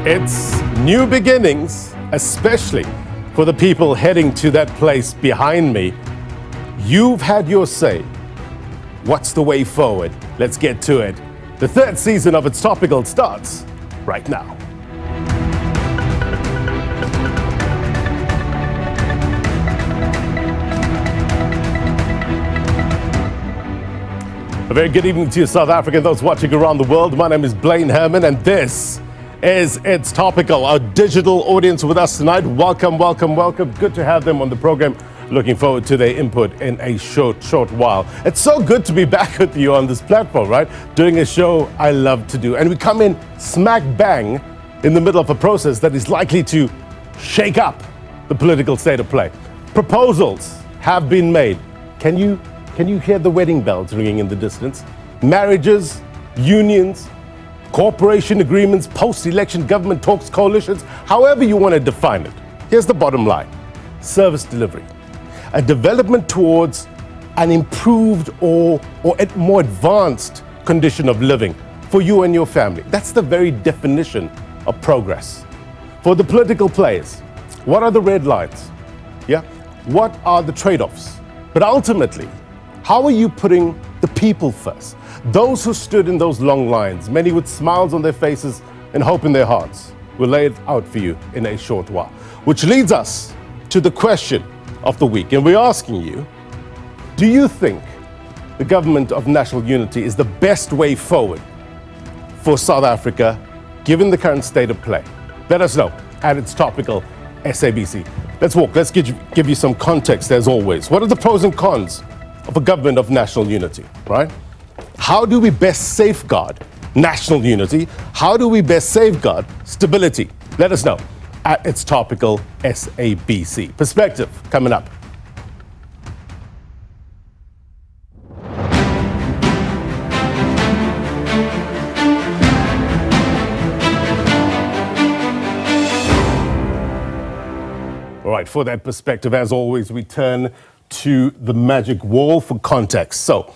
It's new beginnings, especially for the people heading to that place behind me. You've had your say. What's the way forward? Let's get to it. The third season of It's Topical starts right now. A very good evening to you, South Africa, and those watching around the world. My name is Blain Herman, and this is It's Topical, our digital audience with us tonight. Welcome, welcome, welcome. Good to have them on the program. Looking forward to their input in a short while. It's so good to be back with you on this platform, right? Doing a show I love to do. And we come in smack bang in the middle of a process that is likely to shake up the political state of play. Proposals have been made. Can you hear the wedding bells ringing in the distance? Marriages, unions, cooperation agreements, post-election government talks, coalitions, however you want to define it. Here's the bottom line. Service delivery. A development towards an improved or a more advanced condition of living for you and your family. That's the very definition of progress. For the political players, what are the red lines? Yeah? What are the trade-offs? But ultimately, how are you putting the people first? Those who stood in those long lines, many with smiles on their faces and hope in their hearts, will lay it out for you in a short while. Which leads us to the question of the week. And we're asking you, do you think the government of national unity is the best way forward for South Africa, given the current state of play? Let us know at It's Topical SABC. Let's walk. Let's give you some context as always. What are the pros and cons of a government of national unity, right? How do we best safeguard national unity? How do we best safeguard stability? Let us know at It's Topical SABC. Perspective coming up. All right, for that perspective, as always, we turn to the magic wall for context. So,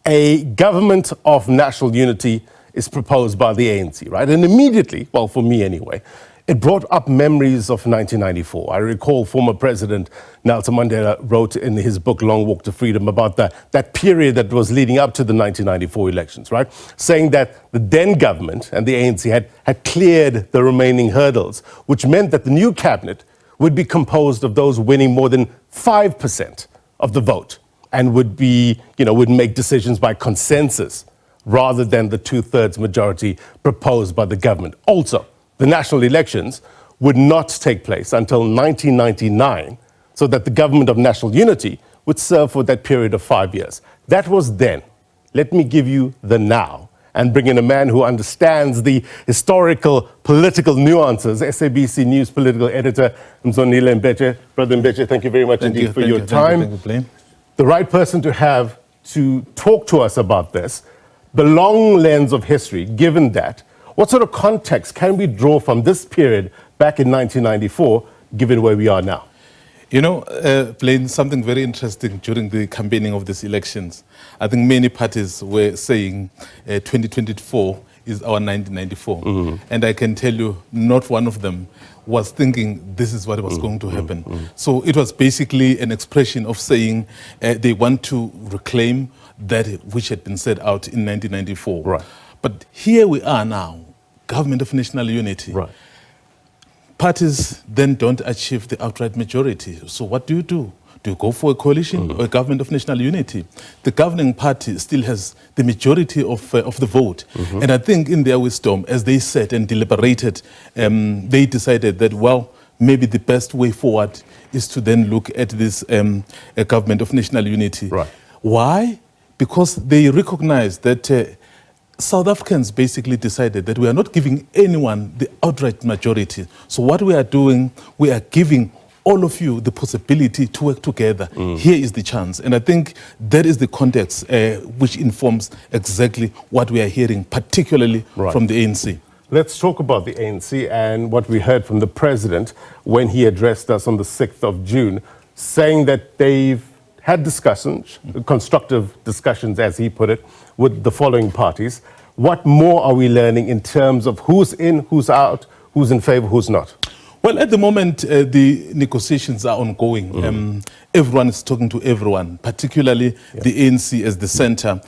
a government of national unity is proposed by the ANC, right? And immediately, well, for me anyway, it brought up memories of 1994. I recall former President Nelson Mandela wrote in his book, Long Walk to Freedom, about that period that was leading up to the 1994 elections, right? Saying that the then government and the ANC had cleared the remaining hurdles, which meant that the new cabinet would be composed of those winning more than 5% of the vote and would make decisions by consensus rather than the 2/3 majority proposed by the government. Also, the national elections would not take place until 1999, so that the government of national unity would serve for that period of 5 years. That was then. Let me give you the now and bring in a man who understands the historical political nuances, SABC News political editor, Mzonile Mbeche. Brother Mbeche, thank you very much indeed for your time. Thank you, Blaine. The right person to have to talk to us about this, the long lens of history, given that, what sort of context can we draw from this period back in 1994, given where we are now? You know, Blaine, something very interesting during the campaigning of these elections. I think many parties were saying 2024 is our 1994. Mm-hmm. And I can tell you, not one of them was thinking this is what was going to happen. Mm-hmm. So it was basically an expression of saying they want to reclaim that which had been set out in 1994. Right. But here we are now, government of national unity. Right. Parties then don't achieve the outright majority. So what do? Do you go for a coalition or a government of national unity? The governing party still has the majority of the vote. Mm-hmm. And I think in their wisdom, as they sat and deliberated, they decided that, well, maybe the best way forward is to then look at this a government of national unity. Right. Why? Because they recognize that South Africans basically decided that we are not giving anyone the outright majority. So what we are doing, we are giving all of you the possibility to work together. Here is the chance. And I think that is the context which informs exactly what we are hearing, particularly from the ANC. Let's talk about the ANC and what we heard from the president when he addressed us on the 6th of June, saying that they've had discussions, constructive discussions, as he put it, with the following parties. What more are we learning in terms of who's in, who's out, Who's in favor, who's not? Well, at the moment, the negotiations are ongoing. Everyone is talking to everyone, particularly the ANC as the center.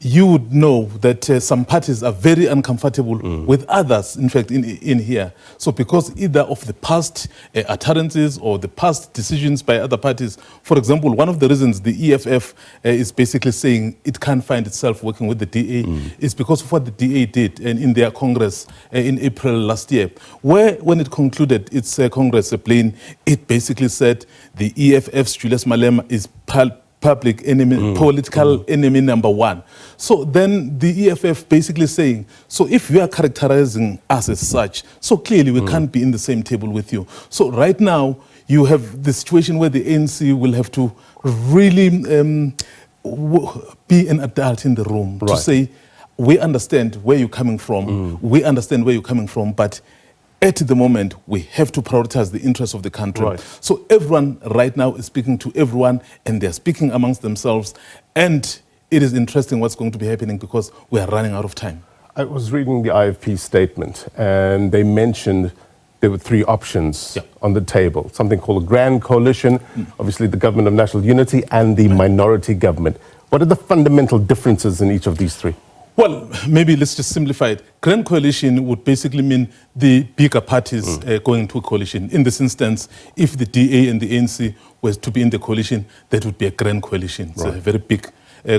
You would know that some parties are very uncomfortable with others, in fact, in here. So because either of the past utterances or the past decisions by other parties, for example, one of the reasons the EFF is basically saying it can't find itself working with the DA is because of what the DA did in their Congress in April last year, where when it concluded its Congress, Blain, it basically said the EFF's Julius Malema is public enemy, political enemy number one. So then the EFF basically saying, so if you are characterizing us as such, so clearly we can't be in the same table with you. So right now you have the situation where the ANC will have to really be an adult in the room to say, we understand where you're coming from, we understand where you're coming from, but at the moment, we have to prioritize the interests of the country. So everyone right now is speaking to everyone, and they're speaking amongst themselves. And it is interesting what's going to be happening because we are running out of time. I was reading the IFP statement, and they mentioned there were three options on the table. Something called a grand coalition, obviously the government of national unity, and the minority government. What are the fundamental differences in each of these three? Well, maybe let's just simplify it. Grand coalition would basically mean the bigger parties going into a coalition. In this instance, if the DA and the ANC were to be in the coalition, that would be a grand coalition. It's a very big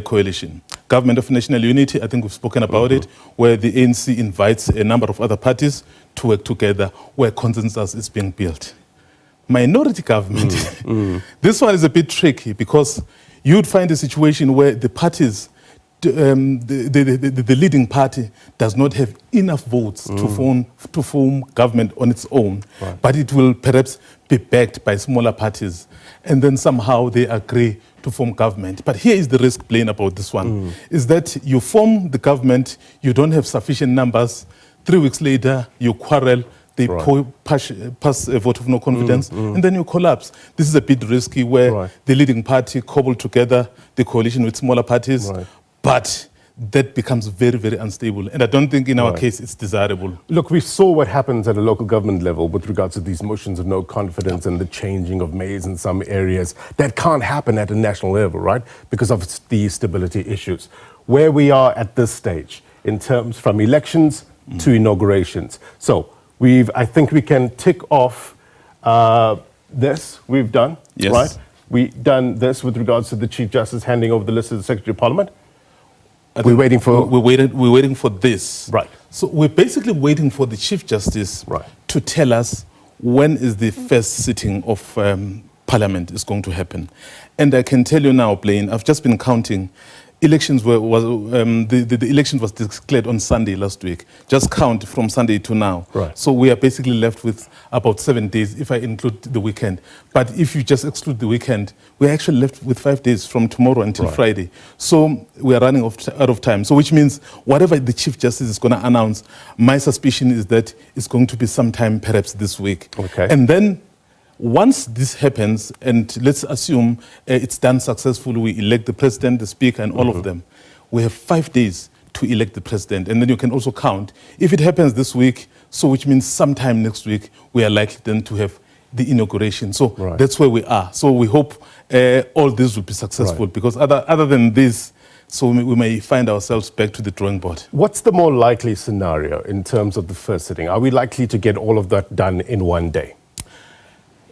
coalition. Government of National Unity, I think we've spoken about it, where the ANC invites a number of other parties to work together, where consensus is being built. Minority government, this one is a bit tricky because you would find a situation where the parties the leading party does not have enough votes to form government on its own, but it will perhaps be backed by smaller parties, and then somehow they agree to form government. But here is the risk playing about this one, is that you form the government, you don't have sufficient numbers, 3 weeks later you quarrel, they pass a vote of no confidence, and then you collapse. This is a bit risky where the leading party cobbled together the coalition with smaller parties, but that becomes very, very unstable. And I don't think in our case it's desirable. Look, we saw what happens at a local government level with regards to these motions of no confidence and the changing of mayors in some areas. That can't happen at a national level, right? Because of the stability issues. Where we are at this stage, in terms from elections to inaugurations. So I think we can tick off this we've done, right? We've done this with regards to the Chief Justice handing over the list to the Secretary of Parliament. We're waiting for this. Right. So we're basically waiting for the Chief Justice to tell us when is the first sitting of Parliament is going to happen. And I can tell you now, Blain, I've just been counting. The election was declared on Sunday last week. Just count from Sunday to now. So we are basically left with about 7 days if I include the weekend. But if you just exclude the weekend, we're actually left with 5 days from tomorrow until Friday. So we are running out of time. So which means whatever the Chief Justice is going to announce, my suspicion is that it's going to be sometime perhaps this week. And then once this happens, and let's assume it's done successfully, we elect the president, the speaker, and all of them, we have 5 days to elect the president. And then you can also count. If it happens this week, so which means sometime next week, we are likely then to have the inauguration. So that's where we are. So we hope all this will be successful because other than this, so we may find ourselves back to the drawing board. What's the more likely scenario in terms of the first sitting? Are we likely to get all of that done in one day?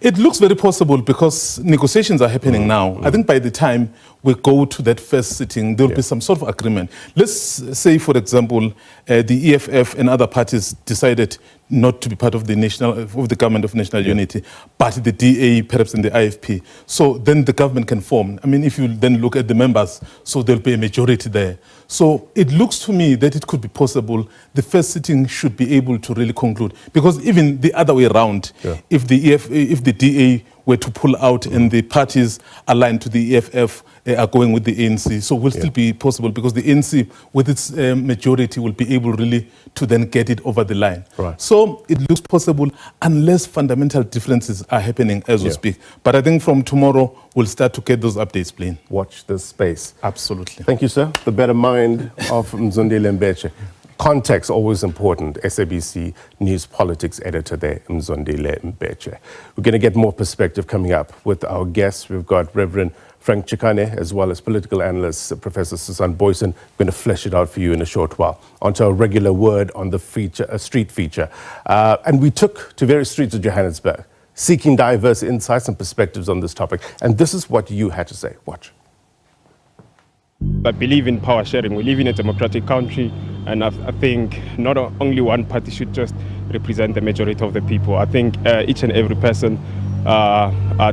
It looks very possible because negotiations are happening now. I think by the time we go to that first sitting, there will be some sort of agreement. Let's say, for example, the EFF and other parties decided not to be part of the government of national unity, but the DA, perhaps in the IFP. So then the government can form. I mean, if you then look at the members, so there'll be a majority there. So it looks to me that it could be possible. The first sitting should be able to really conclude, because even the other way around, if the DA were to pull out and the parties aligned to the EFF are going with the ANC, so will still be possible because the ANC with its majority will be able really to then get it over the line. So it looks possible unless fundamental differences are happening as we speak. But I think from tomorrow we'll start to get those updates, Blain. Watch this space. Absolutely. Thank you, sir. The better mind of Mzondile Mbeche. Context, always important. SABC News Politics editor there, Mzondile Mbeche. We're going to get more perspective coming up with our guests. We've got Reverend Frank Chikane, as well as political analyst Professor Susan Booysen. We're going to flesh it out for you in a short while. Onto our regular word on the feature, a street feature. And we took to various streets of Johannesburg, seeking diverse insights and perspectives on this topic. And this is what you had to say. Watch. I believe in power sharing. We live in a democratic country, and I think not only one party should just represent the majority of the people. I think each and every person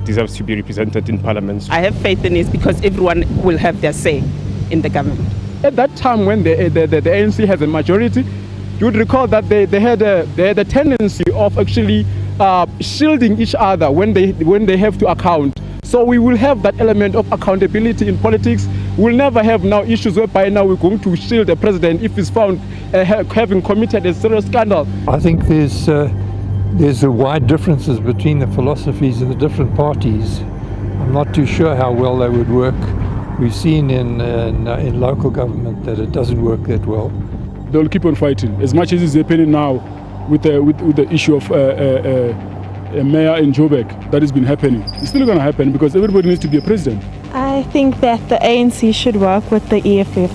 deserves to be represented in parliament. I have faith in it because everyone will have their say in the government. At that time when the ANC has a majority, you would recall that they had a tendency of actually shielding each other when they have to account. So we will have that element of accountability in politics. We'll never have now issues whereby now we're going to shield the president if he's found having committed a serious scandal. I think there's wide differences between the philosophies of the different parties. I'm not too sure how well they would work. We've seen in local government that it doesn't work that well. They'll keep on fighting. As much as is happening now with the issue of a mayor in Joburg, that has been happening. It's still going to happen because everybody needs to be a president. I think that the ANC should work with the EFF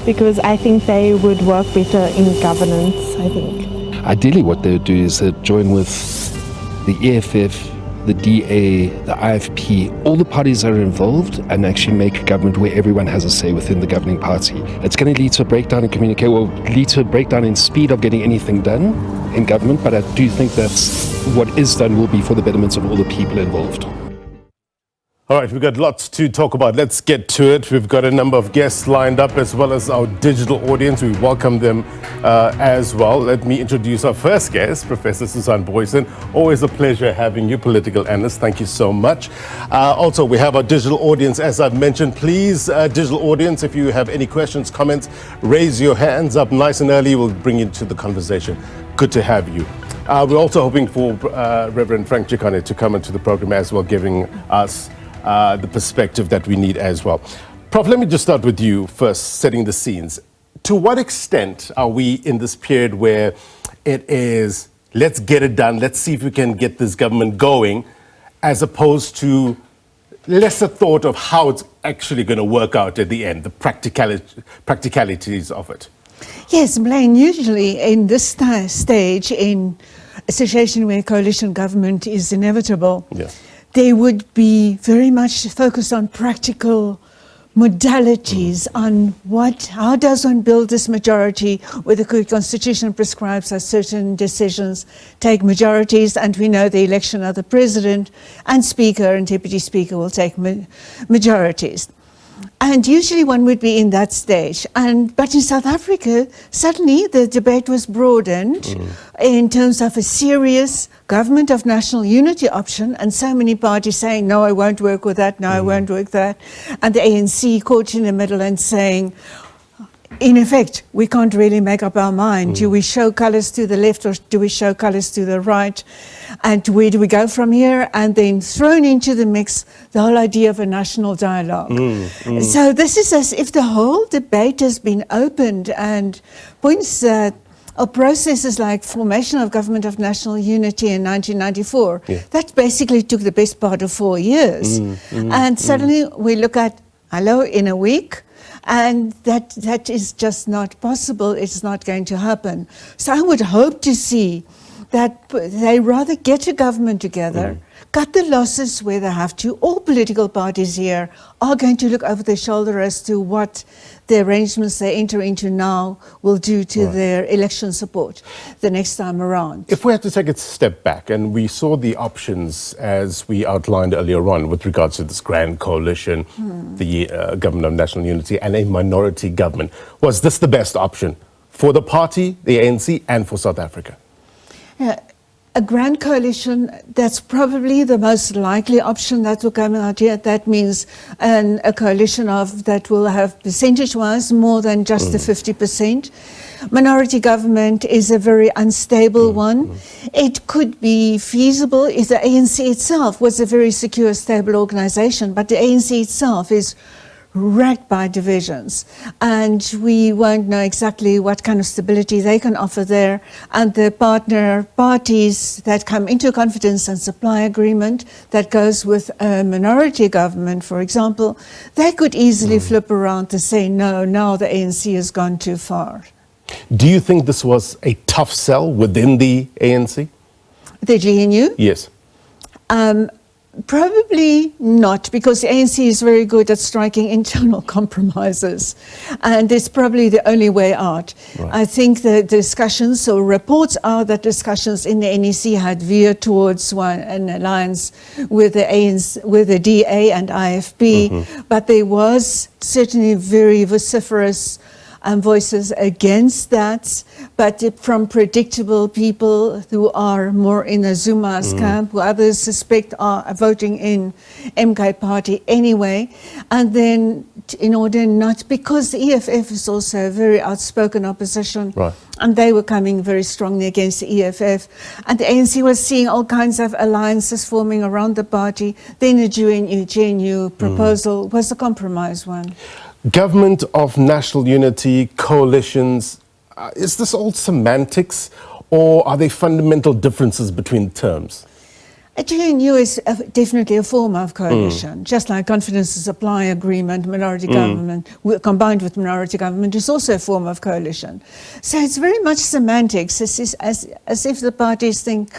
because I think they would work better in governance, I think. Ideally what they would do is they'd join with the EFF, the DA, the IFP, all the parties that are involved, and actually make a government where everyone has a say within the governing party. It's going to lead to a breakdown in communication, or lead to a breakdown in speed of getting anything done in government, but I do think that's what is done will be for the betterment of all the people involved. All right, we've got lots to talk about. Let's get to it. We've got a number of guests lined up, as well as our digital audience. We welcome them as well. Let me introduce our first guest, Professor Susan Booysen. Always a pleasure having you, political analyst. Thank you so much. Also, we have our digital audience, as I've mentioned. Please, digital audience, if you have any questions, comments, raise your hands up nice and early. We'll bring you to the conversation. Good to have you. We're also hoping for Reverend Frank Chikane to come into the program as well, giving us the perspective that we need as well. Prof, let me just start with you first, setting the scenes. To what extent are we in this period where it is, let's get it done, let's see if we can get this government going, as opposed to lesser thought of how it's actually going to work out at the end, the practicalities of it? Yes, Blain, usually in this stage, in a situation where coalition government is inevitable, they would be very much focused on practical modalities on how does one build this majority where the Constitution prescribes that certain decisions take majorities, and we know the election of the President and Speaker and Deputy Speaker will take majorities. And usually one would be in that stage. But in South Africa, suddenly the debate was broadened in terms of a serious government of national unity option, and so many parties saying, no, I won't work with that, no, I won't work with that. And the ANC caught in the middle and saying, in effect, we can't really make up our mind. Do we show colours to the left or do we show colours to the right? And where do we go from here? And then thrown into the mix the whole idea of a national dialogue. So this is as if the whole debate has been opened, and points or processes like formation of government of national unity in 1994, that basically took the best part of 4 years. And suddenly we look at, hello, in a week, and that is just not possible. It's not going to happen. So I would hope to see that they rather get a government together, cut the losses where they have to. All political parties here are going to look over their shoulder as to what the arrangements they enter into now will do to their election support the next time around. If we had to take a step back, and we saw the options as we outlined earlier on with regards to this grand coalition, the government of national unity, and a minority government, was this the best option for the party, the ANC, and for South Africa? A grand coalition, that's probably the most likely option that will come out here. That means a coalition that will have percentage-wise more than just the 50%. Minority government is a very unstable one. It could be feasible if the ANC itself was a very secure, stable organization, but the ANC itself is racked by divisions, and we won't know exactly what kind of stability they can offer there. And the partner parties that come into confidence and supply agreement that goes with a minority government, for example, they could easily flip around to say, no, now the ANC has gone too far. Do you think this was a tough sell within the ANC? The GNU? Yes. Probably not, because the ANC is very good at striking internal compromises, and it's probably the only way out. Right. I think the discussions, or reports are that discussions in the NEC had veered towards an alliance with the ANC, with the DA and IFP, but there was certainly very vociferous voices against that, but from predictable people who are more in the Zuma's camp, who others suspect are voting in MK party anyway. And then in order not, because the EFF is also a very outspoken opposition, right, and they were coming very strongly against the EFF, and the ANC was seeing all kinds of alliances forming around the party. Then the GNU proposal was a compromise one. Government of national unity, coalitions, is this all semantics, or are there fundamental differences between terms? A GNU is definitely a form of coalition, just like confidence to supply agreement, minority government, combined with minority government, is also a form of coalition. So it's very much semantics, as if the parties think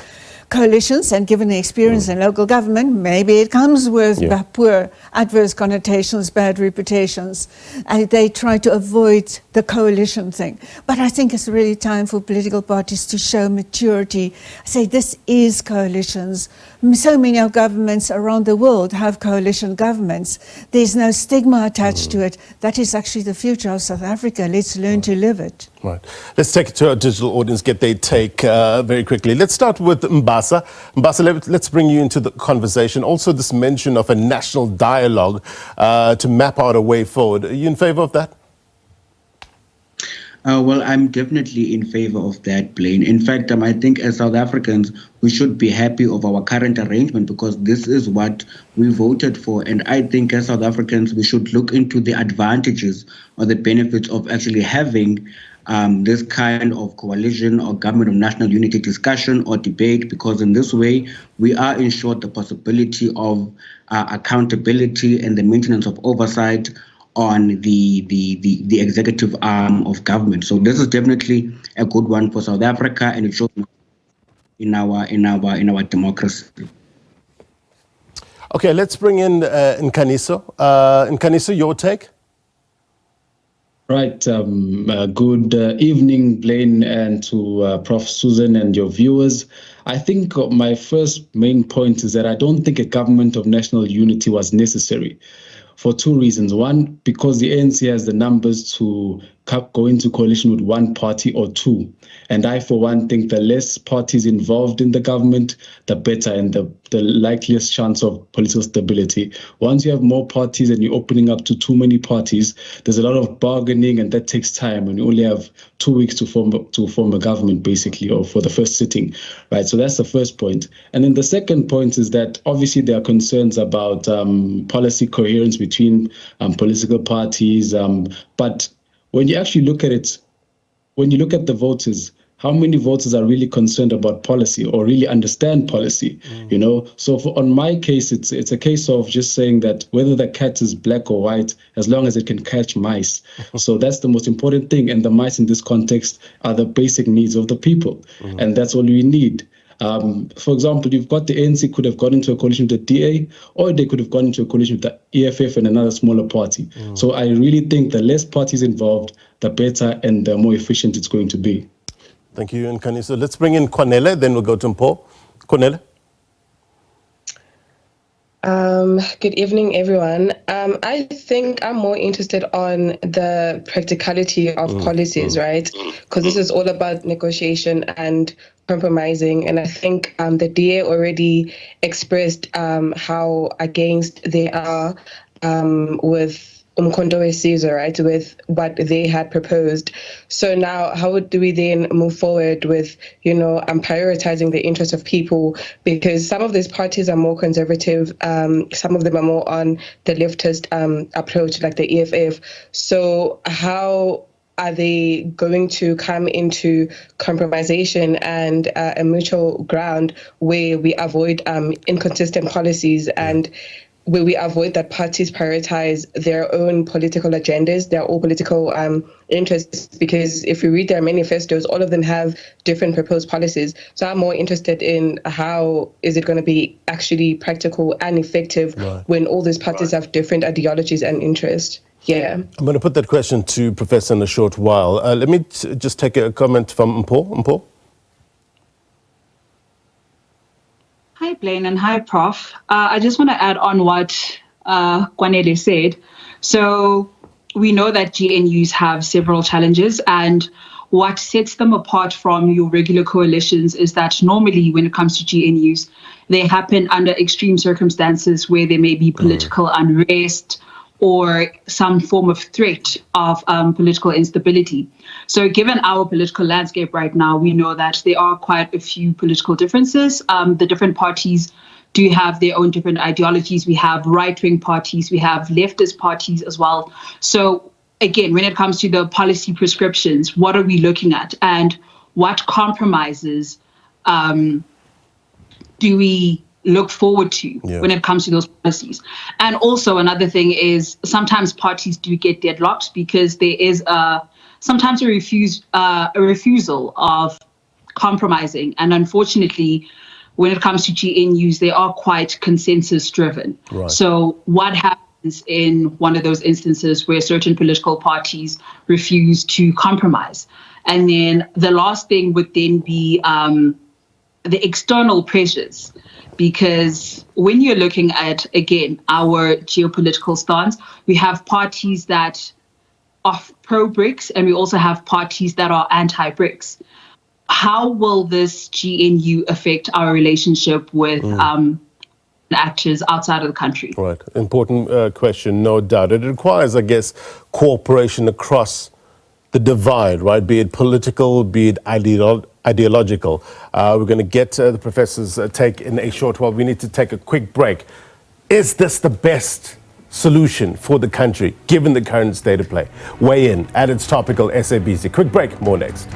coalitions, and given the experience in local government, maybe it comes with poor adverse connotations, bad reputations, and they try to avoid the coalition thing. But I think it's really time for political parties to show maturity, say this is coalitions. So many of governments around the world have coalition governments. There's no stigma attached to it. That is actually the future of South Africa. Let's learn to live it. Right. Let's take it to our digital audience, get their take very quickly. Let's start with Mbasa. Mbasa, let's bring you into the conversation. Also, this mention of a national dialogue to map out a way forward. Are you in favor of that? Well, I'm definitely in favor of that, Blain. In fact, I think as South Africans, we should be happy of our current arrangement because this is what we voted for. And I think as South Africans, we should look into the advantages or the benefits of actually having this kind of coalition or government of national unity discussion or debate, because in this way, we are ensured the possibility of accountability and the maintenance of oversight on the executive arm of government. So this is definitely a good one for South Africa, and it shows in our democracy. Okay, let's bring in Nkaniso. Nkaniso, your take? Right. Good evening, Blain, and to Prof. Susan and your viewers. I think my first main point is that I don't think a government of national unity was necessary for two reasons. One, because the ANC has the numbers to go into coalition with one party or two. And I, for one, think the less parties involved in the government, the better and the likeliest chance of political stability. Once you have more parties and you're opening up to too many parties, there's a lot of bargaining, and that takes time. And you only have 2 weeks to form a government, basically, or for the first sitting, right? So that's the first point. And then the second point is that obviously there are concerns about policy coherence between political parties, but when you actually look at it, when you look at the voters, how many voters are really concerned about policy or really understand policy? You know, so on my case, it's a case of just saying that whether the cat is black or white, as long as it can catch mice. So that's the most important thing. And the mice in this context are the basic needs of the people. And that's all we need. For example, you've got the ANC could have gone into a coalition with the DA, or they could have gone into a coalition with the EFF and another smaller party. So I really think the less parties involved, the better and the more efficient it's going to be. Thank you, Nkaniso. Let's bring in Cornele, then we'll go to Mpo. Cornele. Good evening, everyone. I think I'm more interested on the practicality of policies, right? Because this is all about negotiation and compromising. And I think the DA already expressed how against they are with Umkhonto weSizwe, right, with what they had proposed. So now how do we then move forward with, prioritizing the interests of people? Because some of these parties are more conservative, some of them are more on the leftist approach, like the EFF. So how are they going to come into compromisation and a mutual ground where we avoid inconsistent policies and where we avoid that parties prioritize their own political agendas, their own political interests? Because if we read their manifestos, all of them have different proposed policies. So I'm more interested in how is it going to be actually practical and effective when all these parties have different ideologies and interests. Yeah. I'm going to put that question to Professor in a short while. Let me just take a comment from Mpho. Hi, Blain, and hi, Prof. I just want to add on what Kwanele said. So we know that GNUs have several challenges, and what sets them apart from your regular coalitions is that normally when it comes to GNUs, they happen under extreme circumstances where there may be political unrest or some form of threat of political instability. So given our political landscape right now, we know that there are quite a few political differences. The different parties do have their own different ideologies. We have right-wing parties, we have leftist parties as well. So again, when it comes to the policy prescriptions, what are we looking at, and what compromises do we look forward to when it comes to those policies? And also another thing is sometimes parties do get deadlocked because there is sometimes a refusal of compromising. And unfortunately, when it comes to GNUs, they are quite consensus driven. So what happens in one of those instances where certain political parties refuse to compromise? And then the last thing would then be the external pressures. Because when you're looking at, again, our geopolitical stance, we have parties that are pro-BRICS and we also have parties that are anti-BRICS. How will this GNU affect our relationship with actors outside of the country? Right. Important question, no doubt. It requires, I guess, cooperation across the divide, right? Be it political, be it ideological. We're going to get the professor's take in a short while. We need to take a quick break. Is this the best solution for the country, given the current state of play? Weigh in at It's Topical SABC. Quick break, more next.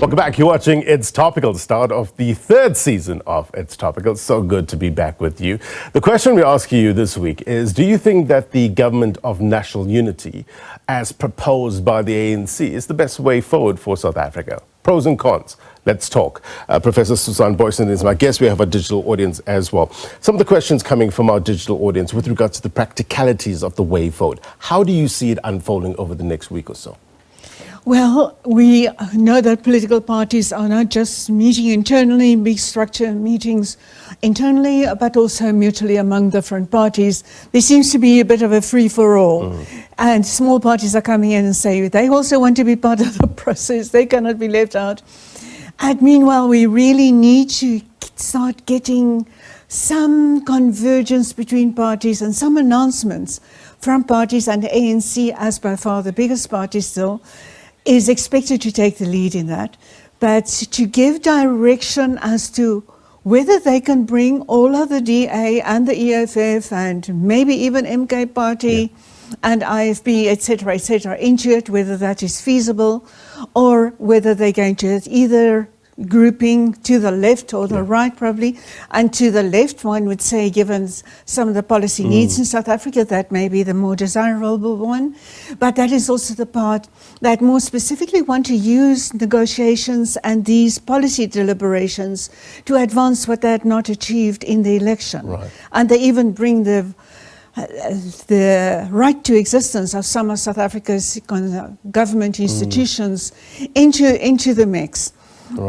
Welcome back. You're watching It's Topical, the start of the third season of It's Topical. So good to be back with you. The question we're asking you this week is, do you think that the government of national unity, as proposed by the ANC, is the best way forward for South Africa? Pros and cons. Let's talk. Professor Susan Booysen is my guest. We have a digital audience as well. Some of the questions coming from our digital audience with regards to the practicalities of the way forward. How do you see it unfolding over the next week or so? Well, we know that political parties are not just meeting internally, big structure meetings internally, but also mutually among different parties. There seems to be a bit of a free-for-all. And small parties are coming in and say they also want to be part of the process. They cannot be left out. And meanwhile, we really need to start getting some convergence between parties and some announcements from parties, and the ANC, as by far the biggest party still, is expected to take the lead in that, but to give direction as to whether they can bring all of the DA and the EFF and maybe even MK Party and IFP, etc., into it, whether that is feasible, or whether they're going to either grouping to the left or the right, probably. And to the left, one would say, given some of the policy needs in South Africa, that may be the more desirable one. But that is also the part that more specifically want to use negotiations and these policy deliberations to advance what they had not achieved in the election. And they even bring the right to existence of some of South Africa's government institutions into the mix.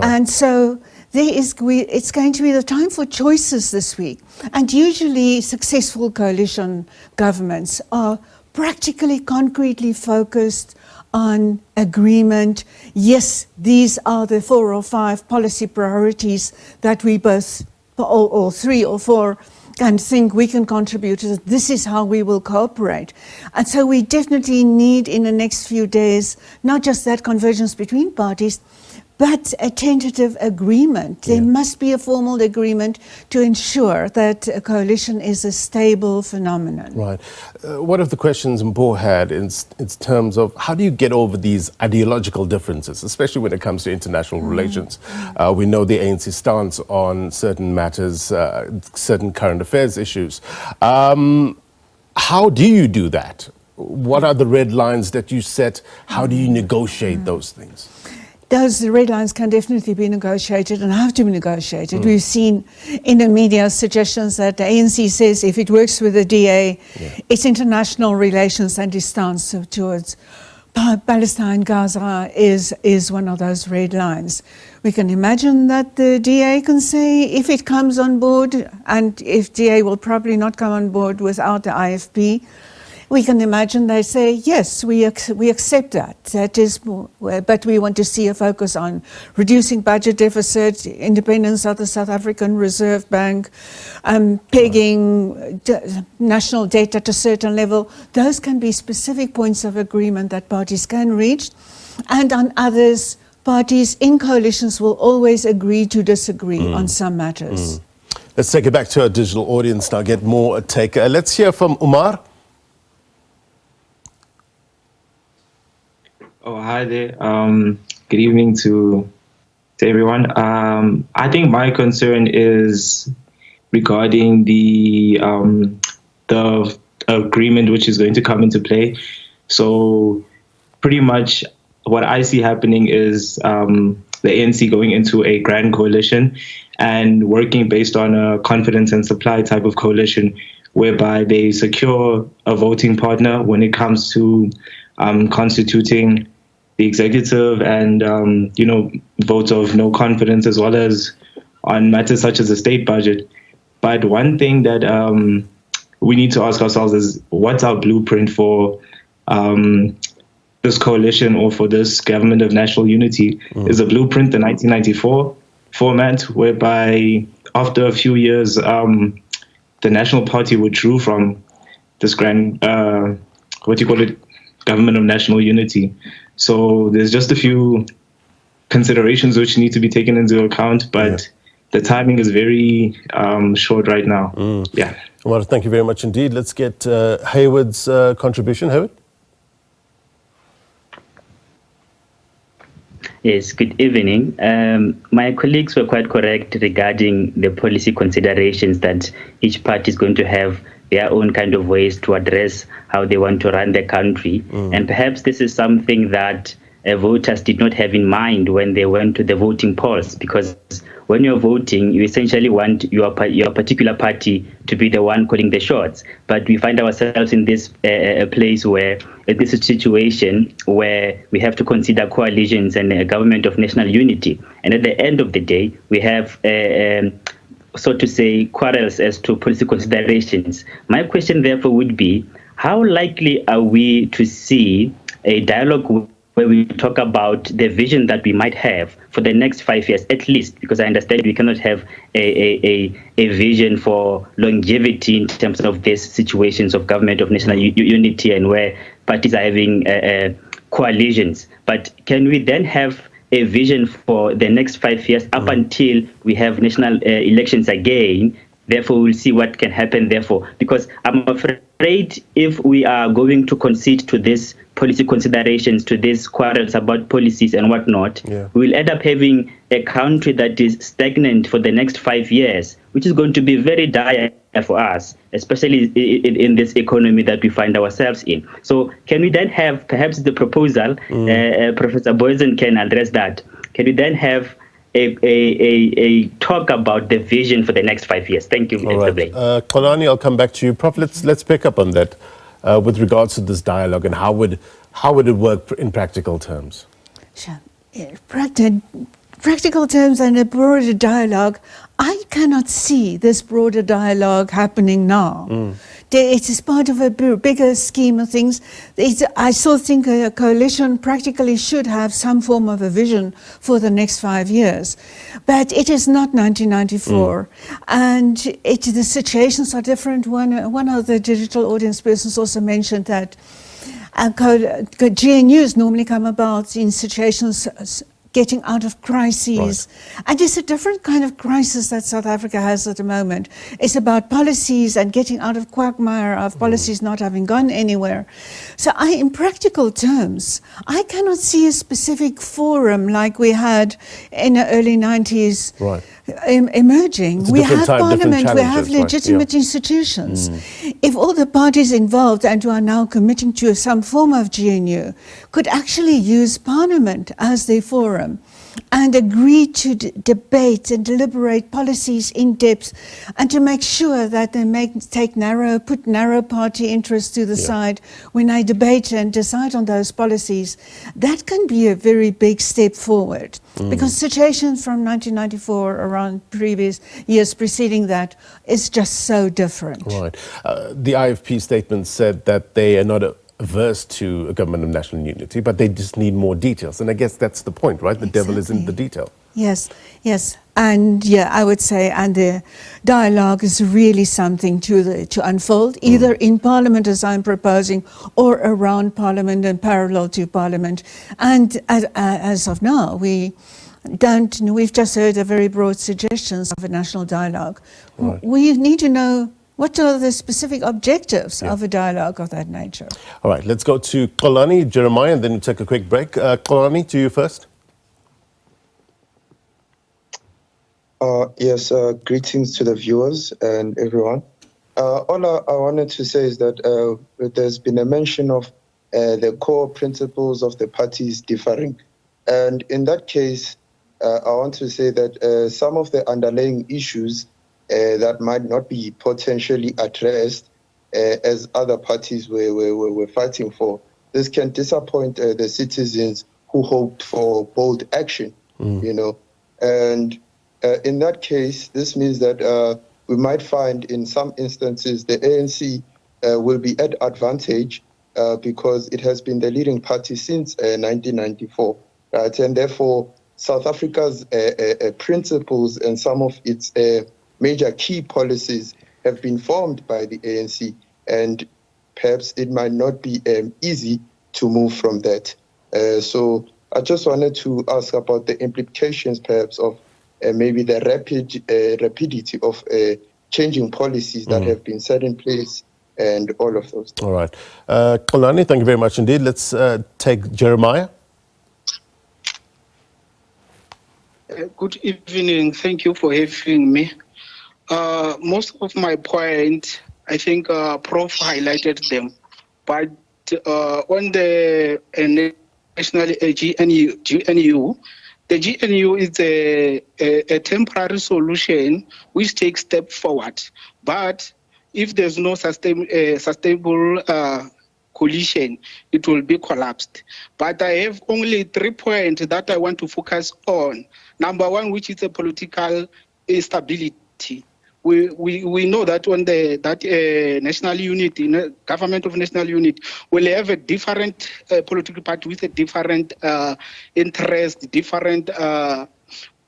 And so it's going to be the time for choices this week. And usually successful coalition governments are practically, concretely focused on agreement. Yes, these are the 4 or 5 policy priorities that we both, or 3 or 4, can think we can contribute to. This is how we will cooperate. And so we definitely need in the next few days, not just that convergence between parties, but a tentative agreement. There must be a formal agreement to ensure that a coalition is a stable phenomenon. Right. One of the questions Mpo had is terms of how do you get over these ideological differences, especially when it comes to international relations. We know the ANC stance on certain matters, certain current affairs issues. How do you do that? What are the red lines that you set? How do you negotiate those things? Those red lines can definitely be negotiated and have to be negotiated. We've seen in the media suggestions that the ANC says if it works with the DA, it's international relations and its stance towards Palestine, Gaza is one of those red lines. We can imagine that the DA can say if it comes on board, and if DA will probably not come on board without the IFP, we can imagine they say, yes, we accept that. That is, but we want to see a focus on reducing budget deficit, independence of the South African Reserve Bank, pegging national debt at a certain level. Those can be specific points of agreement that parties can reach. And on others, parties in coalitions will always agree to disagree on some matters. Let's take it back to our digital audience now, get more take. Let's hear from Umar. Oh, hi there. Good evening to everyone. I think my concern is regarding the agreement which is going to come into play. So pretty much what I see happening is the ANC going into a grand coalition and working based on a confidence and supply type of coalition, whereby they secure a voting partner when it comes to constituting the executive and, votes of no confidence, as well as on matters such as the state budget. But one thing that we need to ask ourselves is, what's our blueprint for this coalition or for this government of national unity? Is the blueprint the 1994 format, whereby after a few years, the National Party withdrew from this grand, government of national unity? So there's just a few considerations which need to be taken into account, but the timing is very short right now. Well, thank you very much indeed. Let's get Hayward's contribution. Hayward? Yes, good evening. My colleagues were quite correct regarding the policy considerations that each party is going to have their own kind of ways to address how they want to run the country. And perhaps this is something that voters did not have in mind when they went to the voting polls, because when you're voting, you essentially want your particular party to be the one calling the shots. But we find ourselves in this place where, in this situation where we have to consider coalitions and a government of national unity. And at the end of the day, we have so to say, quarrels as to policy considerations. My question, therefore, would be, how likely are we to see a dialogue where we talk about the vision that we might have for the next 5 years, at least, because I understand we cannot have a vision for longevity in terms of these situations of government of national unity and where parties are having coalitions. But can we then have a vision for the next 5 years up until we have national elections again? Therefore, we'll see what can happen, therefore. Because I'm afraid if we are going to concede to these policy considerations, to these quarrels about policies and whatnot, we'll end up having a country that is stagnant for the next 5 years, which is going to be very dire for us, especially in this economy that we find ourselves in. So can we then have, perhaps the proposal, Professor Booysen can address that, can we then have a talk about the vision for the next 5 years? Thank you, Mr. Blain. Kolani, I'll come back to you. Prof, let's pick up on that with regards to this dialogue and how would it work in practical terms? Sure. Practical terms and a broader dialogue, I cannot see this broader dialogue happening now. it is part of a bigger scheme of things. I still think a coalition practically should have some form of a vision for the next 5 years. But it is not 1994. And the situations are different. One of the digital audience persons also mentioned that GNUs normally come about in situations getting out of crises. Right. And it's a different kind of crisis that South Africa has at the moment. It's about policies and getting out of quagmire of policies not having gone anywhere. So in practical terms, I cannot see a specific forum like we had in the early 90s emerging. We have parliament, we have legitimate institutions. If all the parties involved and who are now committing to some form of GNU could actually use parliament as their forum and agree to debate and deliberate policies in depth and to make sure that they put narrow party interests to the side when they debate and decide on those policies, that can be a very big step forward. Because the situation from 1994 around previous years preceding that is just so different. Right. The IFP statement said that they are not averse to a government of national unity, but they just need more details. And I guess that's the point, right? The devil is in the detail. Yes, yes. And I would say, and the dialogue is really something to unfold, either in Parliament as I'm proposing, or around Parliament and parallel to Parliament. And as of now, we've just heard a very broad suggestions of a national dialogue. Right. We need to know what are the specific objectives of a dialogue of that nature. All right, let's go to Xolani, Jeremiah, and then we'll take a quick break. Xolani, to you first. Yes, greetings to the viewers and everyone. All I wanted to say is that there's been a mention of the core principles of the parties differing. And in that case, I want to say that some of the underlying issues that might not be potentially addressed as other parties were fighting for, this can disappoint the citizens who hoped for bold action, you know. And in that case, this means that we might find in some instances the ANC will be at advantage because it has been the leading party since 1994, right? And therefore, South Africa's principles and some of its major key policies have been formed by the ANC, and perhaps it might not be easy to move from that. So I just wanted to ask about the implications perhaps of maybe the rapidity of changing policies that have been set in place and all of those things. All right. Xolani, thank you very much indeed. Let's take Jeremiah. Good evening. Thank you for having me. Most of my points, I think Prof highlighted them, but on the national GNU, the GNU is a temporary solution which takes step forward. But if there's no sustainable coalition, it will be collapsed. But I have only 3 points that I want to focus on. Number one, which is a political stability. We know that on that national unity, government of national unity, will have a different political party with a different interest, different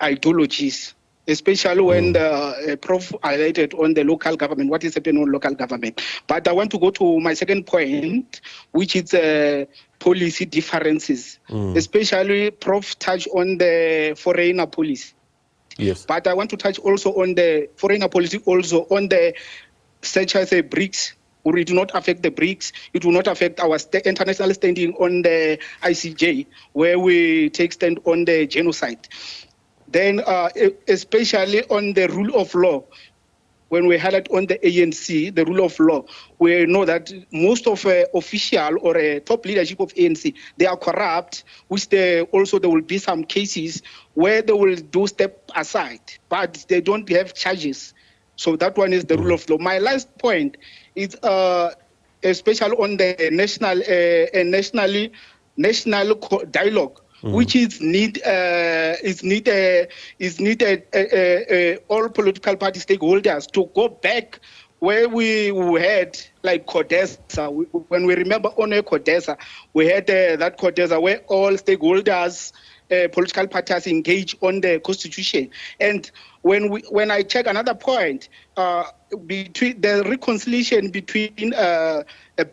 ideologies, especially when the Prof highlighted on the local government, what is happening on local government. But I want to go to my second point, which is policy differences, especially Prof touched on the foreigner policy. Yes. But I want to touch also on the foreign policy, also on the such as a BRICS, or it do not affect the BRICS. It will not affect our international standing on the ICJ, where we take stand on the genocide. Then, especially on the rule of law, when we highlight on the ANC, the rule of law, we know that most of official or top leadership of ANC, they are corrupt, which there will be some cases where they will do step aside, but they don't have charges. So that one is the rule of law. My last point is especially on the national dialogue, which is needed. All political party stakeholders to go back where we had like Codesa, when we remember One Codesa, we had that Codesa where all stakeholders, political parties engage on the constitution. And when I check another point, between the reconciliation between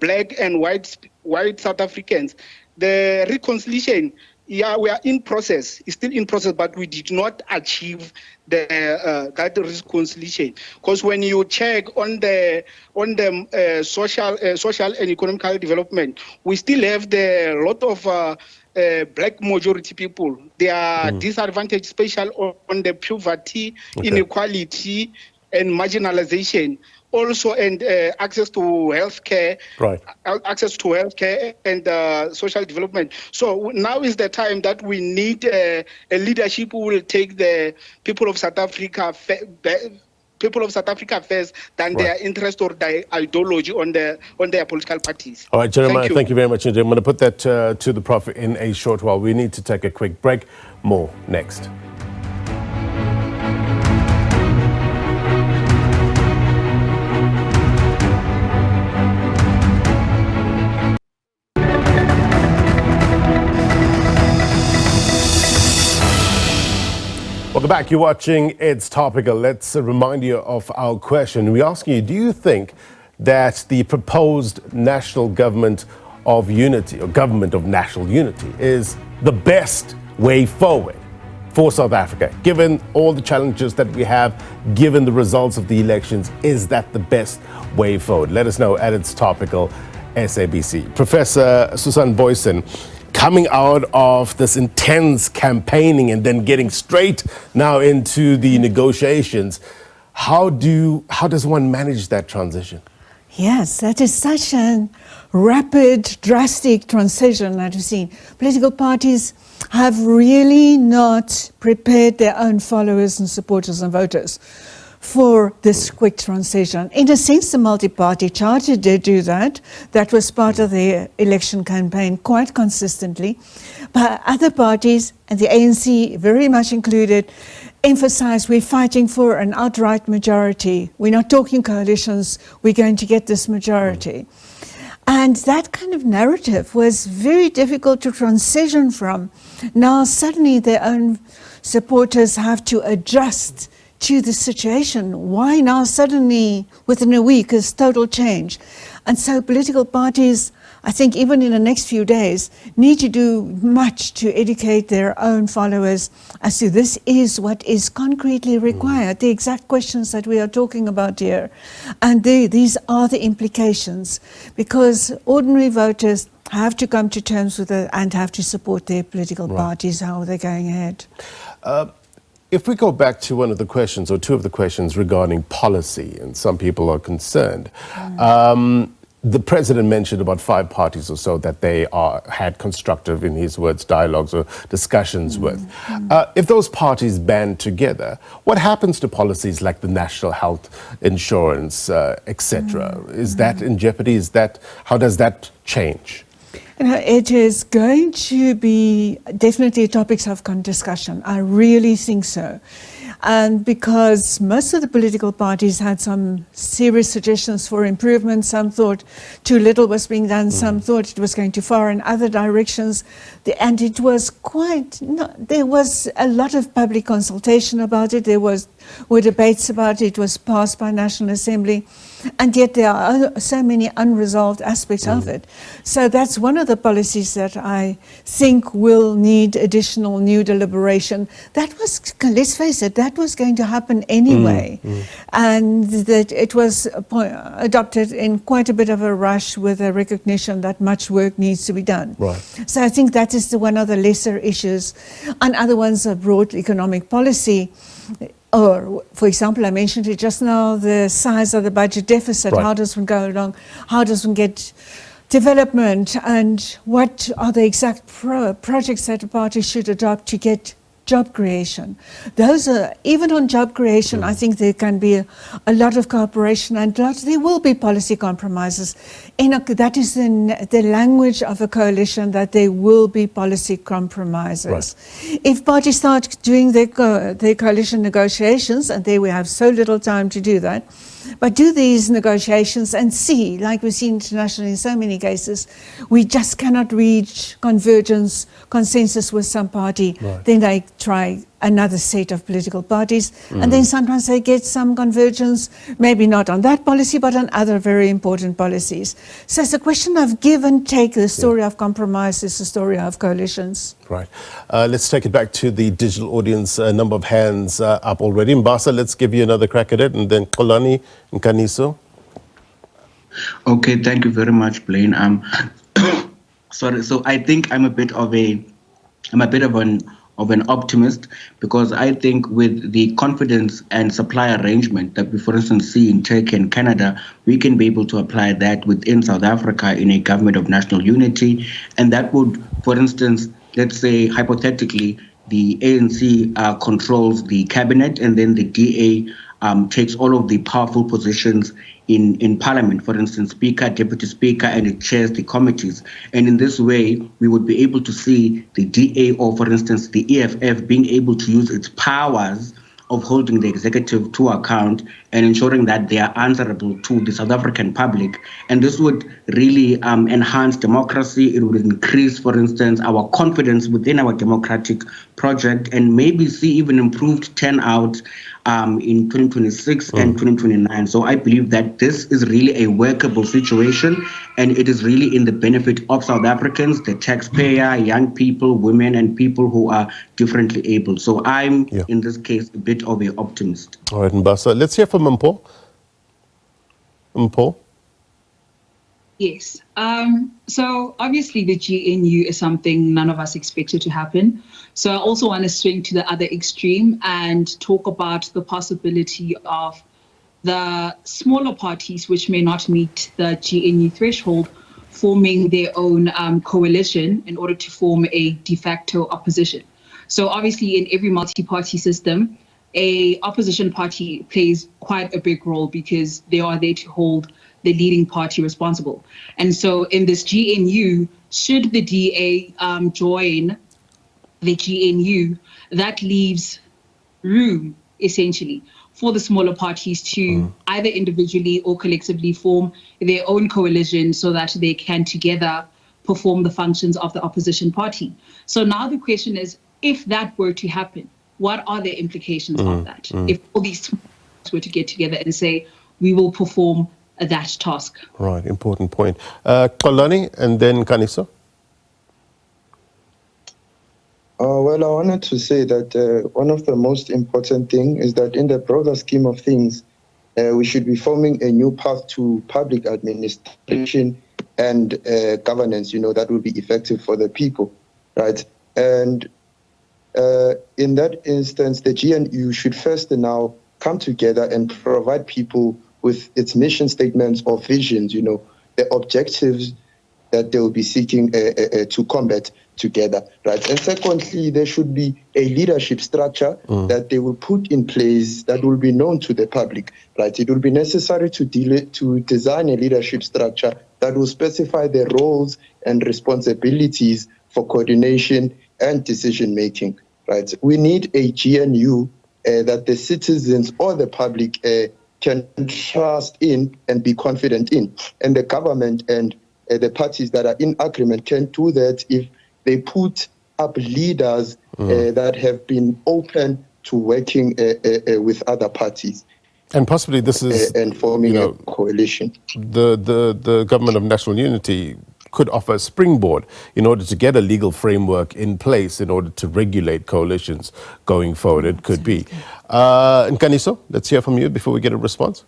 black and white South Africans, the reconciliation, yeah, we are in process. It's still in process, but we did not achieve that reconciliation. Because when you check on the social and economical development, we still have a lot of black majority people. They are disadvantaged, especially on the poverty, inequality, and marginalization. Also, and access to healthcare, access to healthcare and social development. So now is the time that we need a leadership who will take the people of South Africa first than their interest or their ideology on their political parties. All right, Jeremiah, thank you very much. I'm going to put that to the Prof in a short while. We need to take a quick break. More next. Welcome back. You're watching It's Topical. Let's remind you of our question. We're asking you, do you think that the proposed national government of unity or government of national unity is the best way forward for South Africa? Given all the challenges that we have, given the results of the elections, is that the best way forward? Let us know at It's Topical SABC. Professor Susan Booysen, coming out of this intense campaigning and then getting straight now into the negotiations, how does one manage that transition? Yes, that is such a rapid, drastic transition that we've seen. Political parties have really not prepared their own followers and supporters and voters for this quick transition. In a sense, the multi-party charter did do that. That was part of their election campaign quite consistently. But other parties, and the ANC very much included, emphasized we're fighting for an outright majority. We're not talking coalitions, we're going to get this majority. And that kind of narrative was very difficult to transition from. Now suddenly their own supporters have to adjust to the situation. Why now suddenly within a week is total change? And so political parties, I think even in the next few days, need to do much to educate their own followers as to this is what is concretely required, the exact questions that we are talking about here. And these are the implications, because ordinary voters have to come to terms with it and have to support their political parties, how they're going ahead. If we go back to one of the questions or two of the questions regarding policy, and some people are concerned, the president mentioned about 5 parties or so that they had constructive, in his words, dialogues or discussions with. If those parties band together, what happens to policies like the national health insurance, etc.? Is that in jeopardy? How does that change? It is going to be definitely topics of discussion. I really think so. And because most of the political parties had some serious suggestions for improvement, some thought too little was being done, some thought it was going too far in other directions. And it was there was a lot of public consultation about it. There were debates about it. It was passed by National Assembly. And yet there are so many unresolved aspects of it. So that's one of the policies that I think will need additional new deliberation. That was, let's face it, that was going to happen anyway. And that it was adopted in quite a bit of a rush with a recognition that much work needs to be done. So I think that is one of the lesser issues. And other ones are broad economic policy. Or, for example, I mentioned it just now, the size of the budget deficit. How does one go along? How does one get development? And what are the exact projects that the party should adopt to get job creation? Those are, even on job creation, I think there can be a lot of cooperation, and there will be policy compromises. That is in the language of a coalition, that there will be policy compromises. If parties start doing their coalition negotiations, and there we have so little time to do that, But do these negotiations and see, like we see internationally in so many cases, we just cannot reach consensus with some party. Right. Then they try another set of political parties, and then sometimes they get some convergence, maybe not on that policy, but on other very important policies. So it's a question of give and take. The story of compromise is the story of coalitions. Right. Let's take it back to the digital audience. A number of hands up already. Mbasa, let's give you another crack at it, and then Kolani and Kaniso. Okay, thank you very much, Blain. Sorry. So I think I'm a bit of an optimist, because I think with the confidence and supply arrangement that we, for instance, see in Turkey and Canada, we can be able to apply that within South Africa in a government of national unity. And that would, for instance, let's say hypothetically, the ANC controls the cabinet, and then the DA takes all of the powerful positions in Parliament, for instance, Speaker, Deputy Speaker, and it chairs the committees. And in this way, we would be able to see the DA, or for instance, the EFF, being able to use its powers of holding the executive to account and ensuring that they are answerable to the South African public. And this would really enhance democracy. It would increase, for instance, our confidence within our democratic project, and maybe see even improved turnout in 2026 and 2029. So I believe that this is really a workable situation, and it is really in the benefit of South Africans, the taxpayer, young people, women, and people who are differently able. So I'm, in this case, a bit of an optimist. All right, Mbasa. Let's hear from Mpo. Mpo? Yes. So obviously the GNU is something none of us expected to happen. So I also want to swing to the other extreme and talk about the possibility of the smaller parties, which may not meet the GNU threshold, forming their own coalition in order to form a de facto opposition. So obviously in every multi-party system, a opposition party plays quite a big role because they are there to hold the leading party responsible. And so in this GNU, should the DA join the GNU, that leaves room, essentially, for the smaller parties to either individually or collectively form their own coalition so that they can together perform the functions of the opposition party. So now the question is, if that were to happen, what are the implications of that? If all these were to get together and say, we will perform that task. Right, important point. Kolani and then Kaniso. Well, I wanted to say that one of the most important things is that in the broader scheme of things, we should be forming a new path to public administration and governance, that will be effective for the people, right? And in that instance, the GNU should first now come together and provide people with its mission statements or visions, the objectives that they will be seeking to combat together, right? And secondly, there should be a leadership structure that they will put in place that will be known to the public, right? It will be necessary to design a leadership structure that will specify the roles and responsibilities for coordination and decision-making, right? We need a GNU that the citizens or the public can trust in and be confident in. And the government and the parties that are in agreement can do that if they put up leaders that have been open to working with other parties. And possibly this is and forming a coalition. The government of national unity could offer a springboard in order to get a legal framework in place in order to regulate coalitions going forward. It could be. Nkaniso, let's hear from you before we get a response.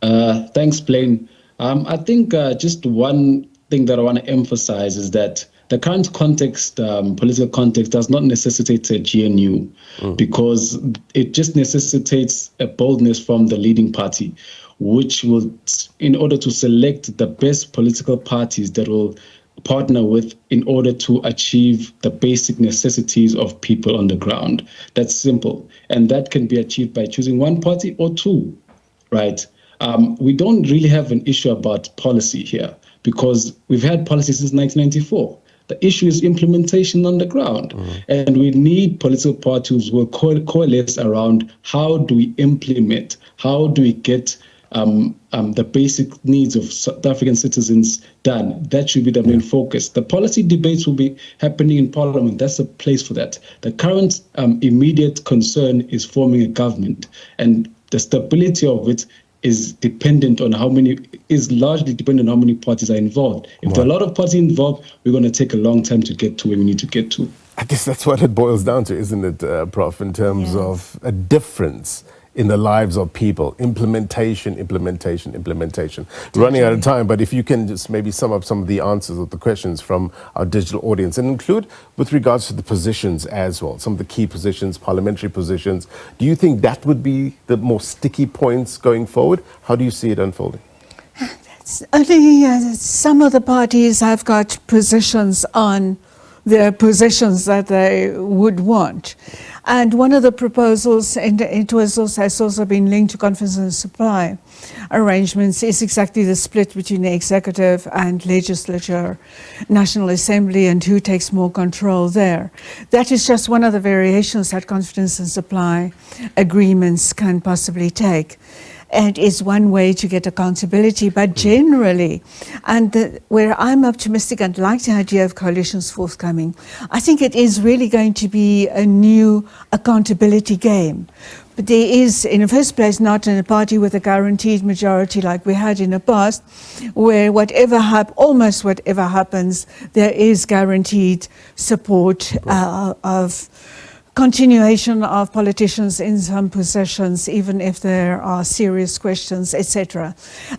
Thanks, Blain. I think just one thing that I want to emphasize is that the current context, political context, does not necessitate a GNU because it just necessitates a boldness from the leading party, which will, in order to select the best political parties that will partner with in order to achieve the basic necessities of people on the ground. That's simple. And that can be achieved by choosing one party or two, right? We don't really have an issue about policy here because we've had policy since 1994. The issue is implementation on the ground. And we need political parties who will coalesce around how do we implement, how do we get the basic needs of South African citizens done. That should be the main focus. The policy debates will be happening in Parliament. That's the place for that. The current immediate concern is forming a government, and the stability of it is largely dependent on how many parties are involved. If there are a lot of parties involved, we're going to take a long time to get to where we need to get to. I guess that's what it boils down to, isn't it, Prof, in terms of a difference in the lives of people. Implementation. Running out of time, but if you can just maybe sum up some of the answers of the questions from our digital audience and include with regards to the positions as well, some of the key positions, parliamentary positions. Do you think that would be the more sticky points going forward? How do you see it unfolding? Only some of the parties have got positions on their positions that they would want. And one of the proposals, and has also been linked to confidence and supply arrangements, is exactly the split between the executive and legislature, National Assembly, and who takes more control there. That is just one of the variations that confidence and supply agreements can possibly take. And is one way to get accountability, but generally, where I'm optimistic and like the idea of coalitions forthcoming, I think it is really going to be a new accountability game. But there is, in the first place, not in a party with a guaranteed majority like we had in the past, where almost whatever happens, there is guaranteed support of continuation of politicians in some positions, even if there are serious questions, etc.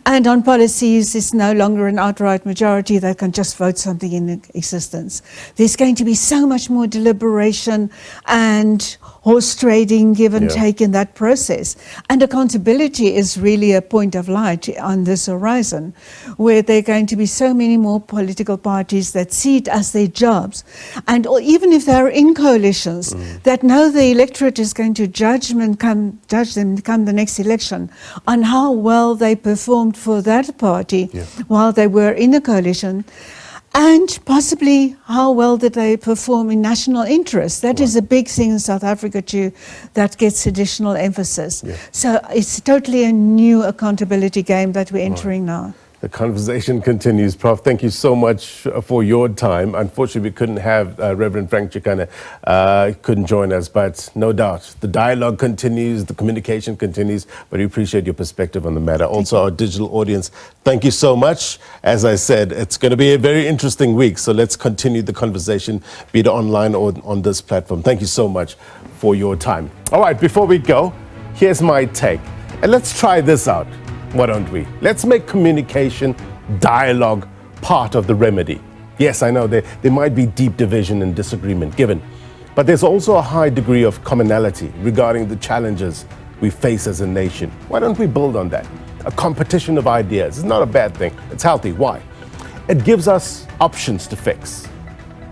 And on policies, it's no longer an outright majority that can just vote something in existence. There's going to be so much more deliberation and horse trading, give and take in that process. And accountability is really a point of light on this horizon, where there are going to be so many more political parties that see it as their jobs. And even if they're in coalitions, that know the electorate is going to judge them come the next election on how well they performed for that party while they were in a coalition. And possibly how well did they perform in national interest. That is a big thing in South Africa too, that gets additional emphasis. So it's totally a new accountability game that we're entering now. The conversation continues. Prof, thank you so much for your time. Unfortunately, we couldn't have Reverend Frank Chikane, couldn't join us, but no doubt the dialogue continues, the communication continues, but we appreciate your perspective on the matter. Also, our digital audience, thank you so much. As I said, it's going to be a very interesting week, so let's continue the conversation, be it online or on this platform. Thank you so much for your time. All right, before we go, here's my take. And let's try this out. Why don't we? Let's make communication, dialogue, part of the remedy. Yes, I know there might be deep division and disagreement given, but there's also a high degree of commonality regarding the challenges we face as a nation. Why don't we build on that? A competition of ideas is not a bad thing. It's healthy. Why? It gives us options to fix.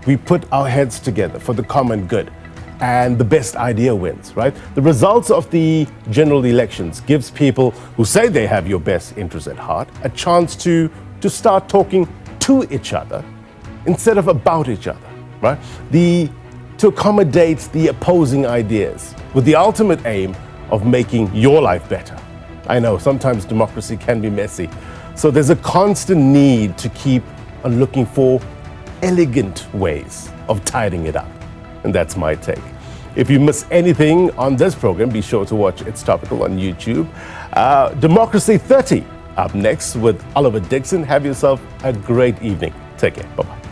We put our heads together for the common good, and the best idea wins, right? The results of the general elections gives people who say they have your best interest at heart a chance to start talking to each other instead of about each other, right? To accommodate the opposing ideas with the ultimate aim of making your life better. I know sometimes democracy can be messy, so there's a constant need to keep on looking for elegant ways of tidying it up. And that's my take. If you miss anything on this program, be sure to watch It's Topical on YouTube. Democracy 30 up next with Oliver Dixon. Have yourself a great evening. Take care. Bye-bye.